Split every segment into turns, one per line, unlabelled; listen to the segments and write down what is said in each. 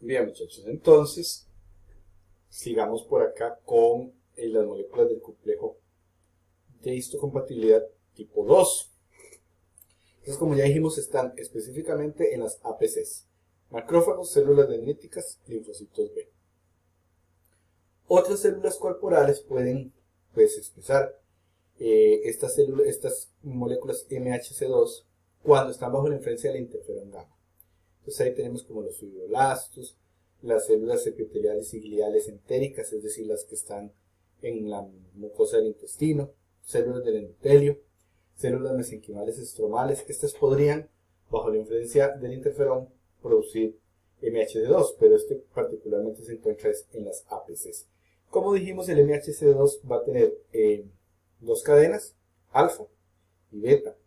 Bien, muchachos, entonces sigamos por acá con las moléculas del complejo de histocompatibilidad tipo 2. Entonces, como ya dijimos, están específicamente en las APCs: macrófagos, células dendríticas, linfocitos B. Otras células corporales pueden expresar estas moléculas MHC2 cuando están bajo la influencia del interferón gamma. Entonces ahí tenemos como los fibroblastos, las células epiteliales y gliales entéricas, es decir, las que están en la mucosa del intestino, células del endotelio, células mesenquimales estromales. Estas podrían, bajo la influencia del interferón, producir MHC2, pero este particularmente se encuentra en las APCs. Como dijimos, el MHC2 va a tener dos cadenas, alfa y beta,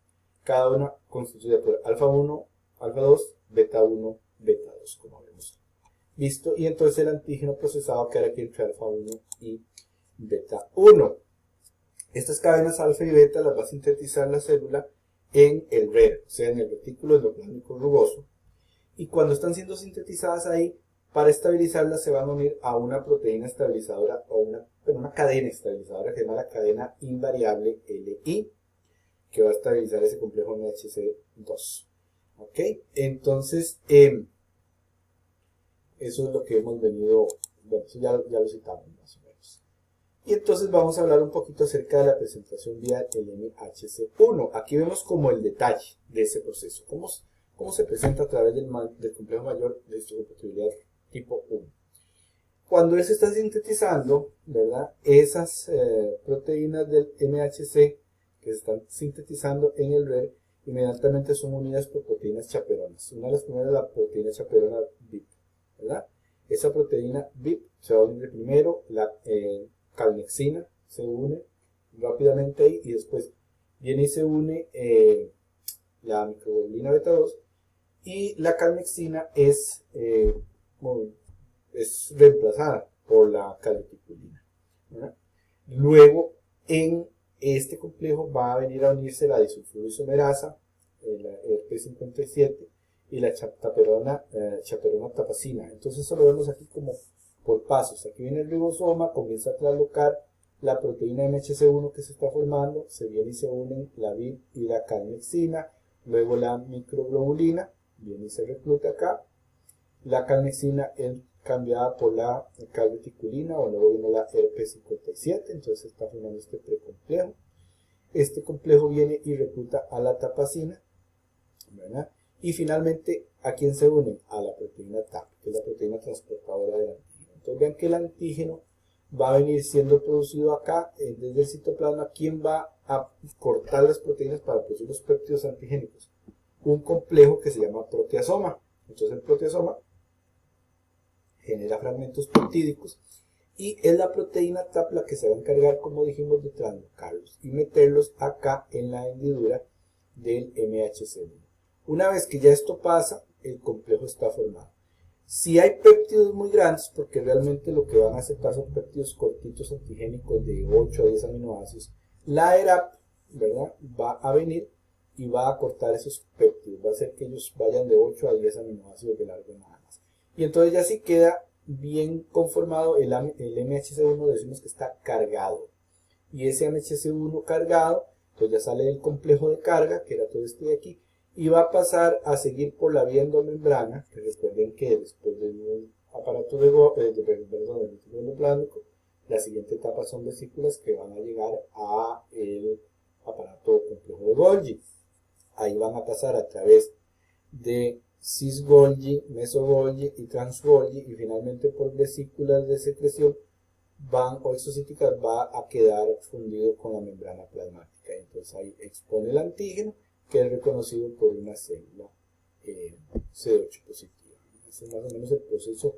cada una constituida por alfa 1, alfa 2, beta 1, beta 2, como habíamos visto, y entonces el antígeno procesado queda aquí entre alfa 1 y beta 1. Estas cadenas alfa y beta las va a sintetizar la célula en el RER, o sea, en el retículo endoplasmático rugoso, y cuando están siendo sintetizadas ahí, para estabilizarlas se van a unir a una proteína estabilizadora o una cadena estabilizadora que se llama la cadena invariable LI, que va a estabilizar ese complejo MHC2. ¿Ok? Entonces, eso es lo que hemos venido, bueno, eso ya lo citamos más o menos. Y entonces vamos a hablar un poquito acerca de la presentación vía el MHC1. Aquí vemos como el detalle de ese proceso, cómo se presenta a través del complejo mayor de histocompatibilidad tipo 1. Cuando él se está sintetizando, ¿verdad? Esas proteínas del MHC que se están sintetizando en el RER, inmediatamente son unidas por proteínas chaperonas. Una de las primeras es la proteína chaperona BIP, ¿verdad? Esa proteína BIP se va a unir primero, la calnexina se une rápidamente ahí, y después viene y se une la microglobulina beta 2, y la calnexina es reemplazada por la calreticulina, ¿verdad? Luego, en este complejo va a venir a unirse la disulfurisomerasa, la ERP57, y la chaperona tapacina. Entonces eso lo vemos aquí como por pasos. Aquí viene el ribosoma, comienza a traslocar la proteína MHC1 que se está formando, se viene y se unen la VIP y la calnexina, luego la microglobulina, viene y se recluta acá, la calnexina es cambiada por la calreticulina, o luego viene la ERP57, entonces está formando este precomplejo. Este complejo viene y recluta a la tapacina, ¿verdad? Y finalmente, ¿a quién se une? A la proteína TAP, que es la proteína transportadora del antígeno. Entonces vean que el antígeno va a venir siendo producido acá desde el citoplasma. ¿Quién va a cortar las proteínas para producir los péptidos antigénicos? Un complejo que se llama proteasoma. Entonces el proteasoma genera fragmentos peptídicos y es la proteína TAP la que se va a encargar, como dijimos, de translocarlos y meterlos acá en la hendidura del MHC1. Una vez que ya esto pasa, el complejo está formado. Si hay péptidos muy grandes, porque realmente lo que van a aceptar son péptidos cortitos antigénicos de 8 a 10 aminoácidos, la ERAP, ¿verdad?, va a venir y va a cortar esos péptidos, va a hacer que ellos vayan de 8 a 10 aminoácidos de largo nada más. Y entonces ya sí queda bien conformado el MHC1, decimos que está cargado. Y ese MHC1 cargado, pues ya sale del complejo de carga, que era todo este de aquí, y va a pasar a seguir por la vía endomembrana, que recuerden que después del aparato del retículo endoplasmático, la siguiente etapa son vesículas que van a llegar a el aparato complejo de Golgi. Ahí van a pasar a través de cis-Golgi, meso-Golgi y trans-Golgi, y finalmente por vesículas de secreción o exocíticas va a quedar fundido con la membrana plasmática. Entonces ahí expone el antígeno, que es reconocido por una célula CD8 positiva. Ese es más o menos el proceso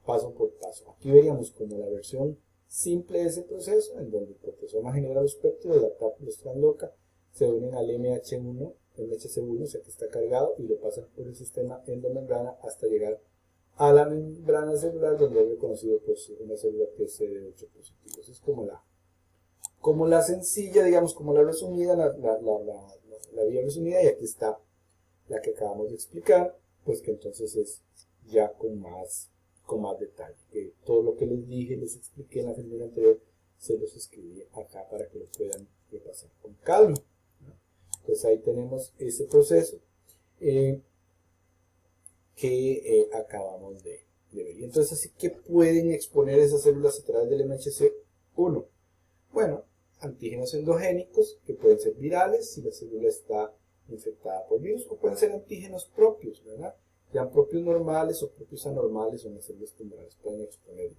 paso por paso. Aquí veríamos como la versión simple de ese proceso, en donde el proteasoma genera los péptidos, la TAP los transloca, se unen al MHC1, o sea que está cargado, y lo pasan por el sistema endomembrana hasta llegar a la membrana celular, donde es reconocido por una célula que es CD8 positivo. Eso es como la sencilla, digamos, como la resumida, la vía resumida, y aquí está la que acabamos de explicar, pues que entonces es ya con más detalle. Que todo lo que les dije, les expliqué en la semana anterior, se los escribí acá para que lo puedan repasar con calma. Pues ahí tenemos ese proceso que acabamos de ver. Y entonces, así que pueden exponer esas células a través del MHC-1. Bueno, antígenos endogénicos que pueden ser virales si la célula está infectada por virus, o pueden ser antígenos propios, ¿verdad? Sean propios normales o propios anormales, o las células tumorales pueden exponer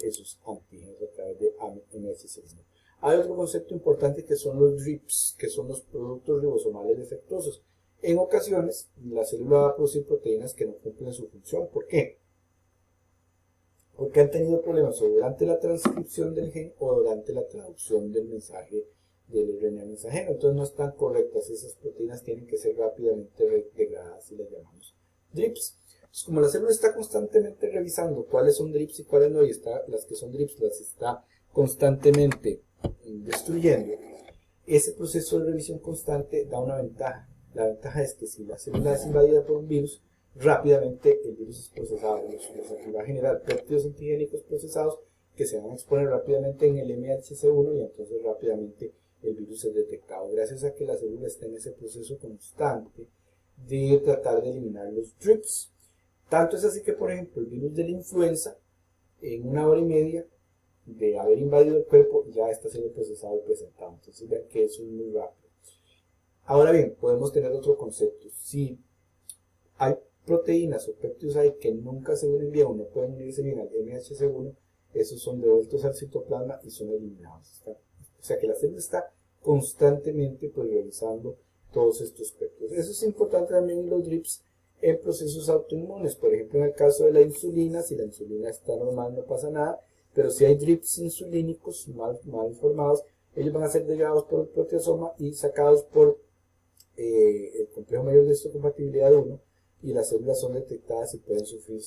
esos antígenos a través de MHC-1. Hay otro concepto importante que son los DRIPs, que son los productos ribosomales defectuosos. En ocasiones, la célula va a producir proteínas que no cumplen su función. ¿Por qué? Porque han tenido problemas o durante la transcripción del gen o durante la traducción del mensaje del RNA mensajero. Entonces no están correctas. Esas proteínas tienen que ser rápidamente degradadas y las llamamos DRIPs. Entonces, como la célula está constantemente revisando cuáles son DRIPs y cuáles no, y las que son DRIPs las está constantemente destruyendo, ese proceso de revisión constante da una ventaja. La ventaja es que si la célula es invadida por un virus, rápidamente el virus es procesado. Va a generar péptidos antigénicos procesados que se van a exponer rápidamente en el MHC-1 y entonces rápidamente el virus es detectado. Gracias a que la célula está en ese proceso constante de tratar de eliminar los DRIPs. Tanto es así que, por ejemplo, el virus de la influenza, en 1 hora y media de haber invadido el cuerpo, ya está siendo procesado y presentado. Entonces vean que eso es muy rápido. Ahora bien, podemos tener otro concepto. Si hay proteínas o péptidos ahí que nunca se unen bien o no pueden unirse bien al MHC-1, esos son devueltos al citoplasma y son eliminados. O sea que la célula está constantemente revisando todos estos péptidos. Eso es importante también en los DRIPs en procesos autoinmunes. Por ejemplo, en el caso de la insulina, si la insulina está normal no pasa nada, pero si hay DRIPs insulínicos mal formados, ellos van a ser degradados por el proteasoma y sacados por el complejo mayor de histocompatibilidad 1, y las células son detectadas y pueden sufrir,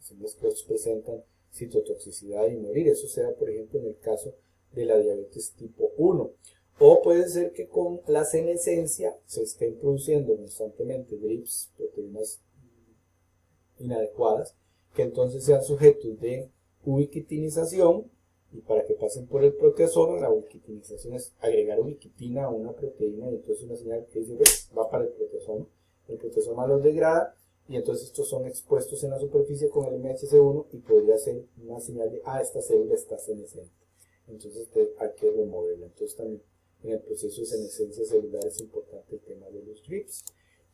células que presentan citotoxicidad y morir. Eso se da, por ejemplo, en el caso de la diabetes tipo 1. O puede ser que con la senescencia se estén produciendo constantemente DRIPs, proteínas inadecuadas, que entonces sean sujetos de ubiquitinización, y para que pasen por el proteasoma, la ubiquitinización es agregar ubiquitina a una proteína, y entonces una señal que dice va para el proteasoma los degrada, y entonces estos son expuestos en la superficie con el MHC-1 y podría ser una señal de, esta célula está senescente, entonces hay que removerla. Entonces también en el proceso de senescencia celular es importante el tema de los DRIPs.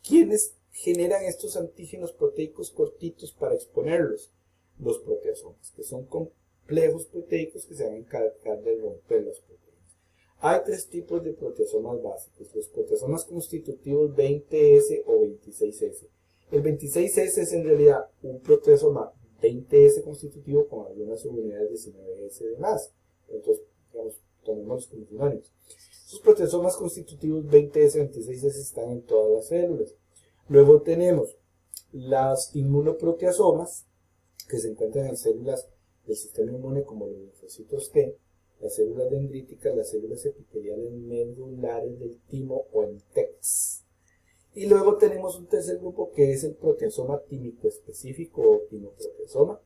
¿Quiénes generan estos antígenos proteicos cortitos para exponerlos? Los proteasomas, que son complejos proteicos que se van a encargar de romper las proteínas. Hay 3 tipos de proteasomas básicos: los proteasomas constitutivos 20S o 26S. El 26S es en realidad un proteasoma 20S constitutivo con algunas subunidades 19S de más. Entonces, digamos, tomémoslos como sinónimos. Estos proteasomas constitutivos 20S, 26S están en todas las células. Luego tenemos las inmunoproteasomas, que se encuentran en células del sistema inmune como los linfocitos T, las células dendríticas, las células epiteliales medulares del timo o NTEX. Y luego tenemos un tercer grupo que es el proteasoma tímico específico o timoproteasoma,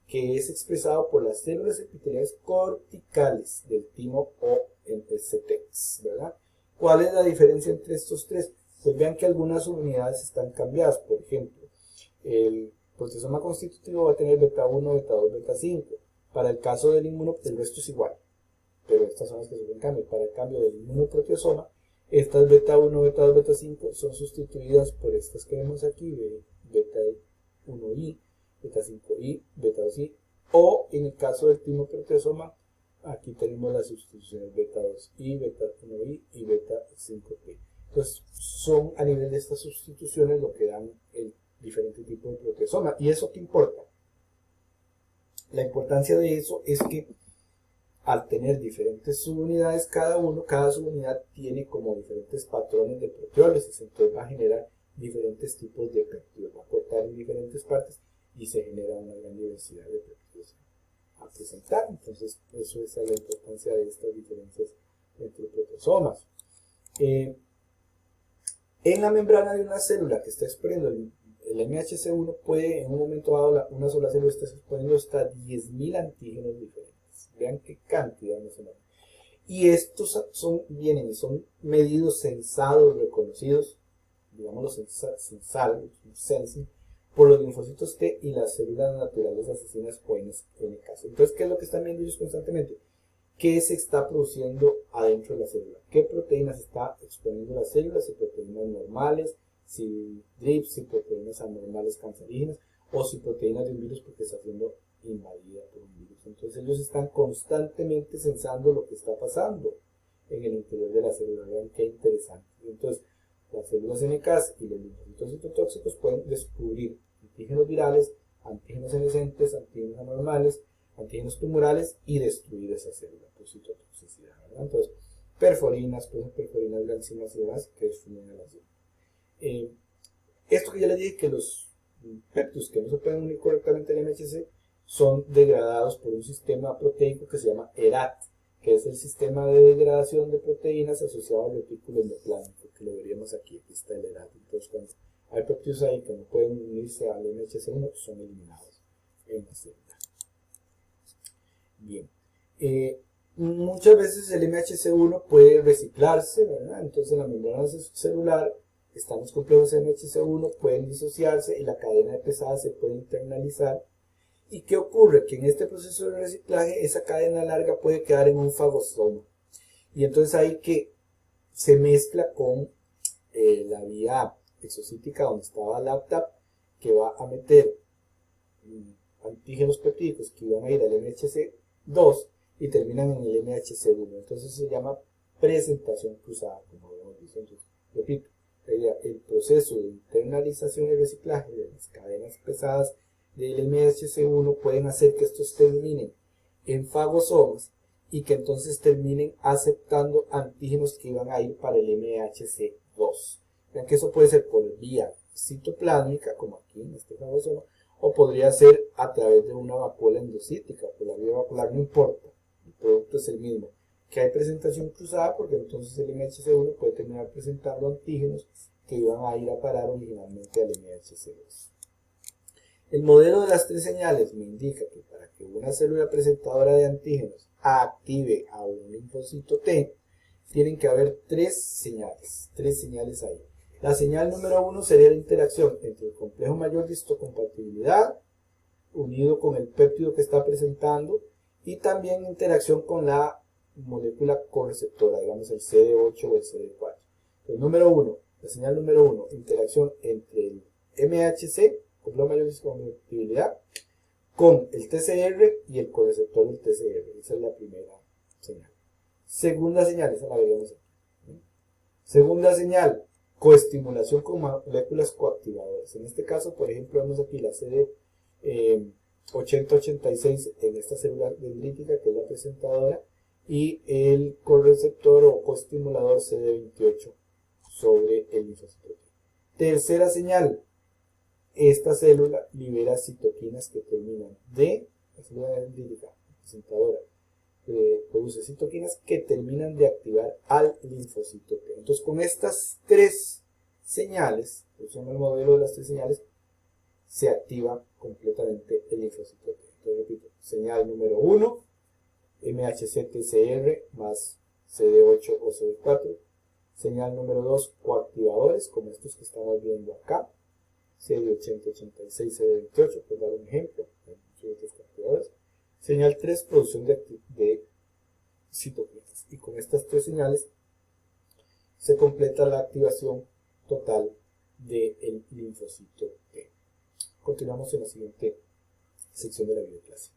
que es expresado por las células epiteliales corticales del timo o NTEX, ¿verdad? ¿Cuál es la diferencia entre estos tres? Pues vean que algunas unidades están cambiadas. Por ejemplo, el proteasoma constitutivo va a tener beta 1, beta 2, beta 5. Para el caso del inmuno, el resto es igual, pero estas son las que sufren cambio. Para el cambio del inmunoproteasoma, estas beta 1, beta 2, beta 5 son sustituidas por estas que vemos aquí, beta 1i, beta 5i, beta 2i, o en el caso del timoproteasoma, aquí tenemos las sustituciones beta 2i, beta 1i y beta 5p. Entonces, son a nivel de estas sustituciones lo que dan el diferente tipo de proteasoma. ¿Y eso qué importa? La importancia de eso es que al tener diferentes subunidades cada subunidad tiene como diferentes patrones de proteólisis, entonces va a generar diferentes tipos de péptidos, va a cortar en diferentes partes y se genera una gran diversidad de péptidos a presentar. Entonces eso es la importancia de estas diferencias entre proteasomas. En la membrana de una célula que está exprimiendo el MHC1 puede en un momento dado, una sola célula está exponiendo hasta 10.000 antígenos diferentes. Vean qué cantidad más enorme. Y estos vienen y son medidos, censados, reconocidos, digámoslo censados, sensing, por los linfocitos T y las células naturales asesinas o NK. Entonces, ¿qué es lo que están viendo ellos constantemente? ¿Qué se está produciendo adentro de la célula? ¿Qué proteínas está exponiendo la célula? Si proteínas normales, si drips, si proteínas anormales cancerígenas, o si proteínas de un virus porque está siendo invadida por un virus. Entonces ellos están constantemente censando lo que está pasando en el interior de la célula. Vean qué interesante. Entonces, las células NK y los linfocitos citotóxicos pueden descubrir antígenos virales, antígenos senescentes, antígenos anormales, antígenos tumorales y destruir esa célula por citotoxicidad, ¿verdad? Entonces, perforinas, granzimas y demás que destruyen a la célula. Esto que ya les dije, que los péptidos que no se pueden unir correctamente al MHC son degradados por un sistema proteico que se llama ERAT, que es el sistema de degradación de proteínas asociado al retículo endoplásico, que lo veríamos aquí está el ERAT. Entonces, cuando hay péptidos ahí que no pueden unirse al MHC1, son eliminados en la célula. Bien, muchas veces el MHC1 puede reciclarse, ¿verdad? Entonces en la membrana celular están los complejos MHC1, pueden disociarse y la cadena de pesadas se puede internalizar. ¿Y qué ocurre? Que en este proceso de reciclaje esa cadena larga puede quedar en un fagosoma. Y entonces ahí que se mezcla con la vía exocítica donde estaba la APTAP, que va a meter antígenos peptídicos que van a ir al MHC2 y terminan en el MHC1. Entonces se llama presentación cruzada, como habíamos visto. Entonces, repito, el proceso de internalización y reciclaje de las cadenas pesadas del MHC1 pueden hacer que estos terminen en fagosomas y que entonces terminen aceptando antígenos que iban a ir para el MHC2. Vean que eso puede ser por vía citoplásmica, como aquí en este fagosoma, o podría ser a través de una vacuola endocítica. Por la vía vacuolar no importa, el producto es el mismo. Que hay presentación cruzada porque entonces el MHC1 puede terminar presentando antígenos que iban a ir a parar originalmente al MHC2. El modelo de las tres señales me indica que para que una célula presentadora de antígenos active a un linfocito T, tienen que haber tres señales ahí. La señal número 1 sería la interacción entre el complejo mayor de histocompatibilidad unido con el péptido que está presentando y también interacción con la molécula correceptora, digamos el CD8 o el CD4. Entonces, la señal número 1, interacción entre el MHC, complejo mayor de histocompatibilidad, con el TCR y el correceptor del TCR. Esa es la primera señal. Segunda señal, esa la veríamos aquí. Segunda señal, coestimulación con moléculas coactivadoras. En este caso, por ejemplo, vemos aquí la CD8086 en esta célula dendrítica, que es la presentadora, y el correceptor o coestimulador CD28 sobre el linfocito T. Tercera señal, esta célula libera citoquinas que terminan de, la célula dendrítica presentadora, produce citoquinas que terminan de activar al linfocito T. Entonces, con estas tres señales, usando el modelo de las tres señales, se activa completamente el linfocito T. Entonces, repito, señal número 1, MHC-TCR más CD8 o CD4. Señal número 2, coactivadores, como estos que estamos viendo acá, CD8086, CD28, por dar un ejemplo, otros coactivadores. Señal 3, producción de citoquinas. Y con estas tres señales se completa la activación total del linfocito T. Continuamos en la siguiente sección de la videoclase.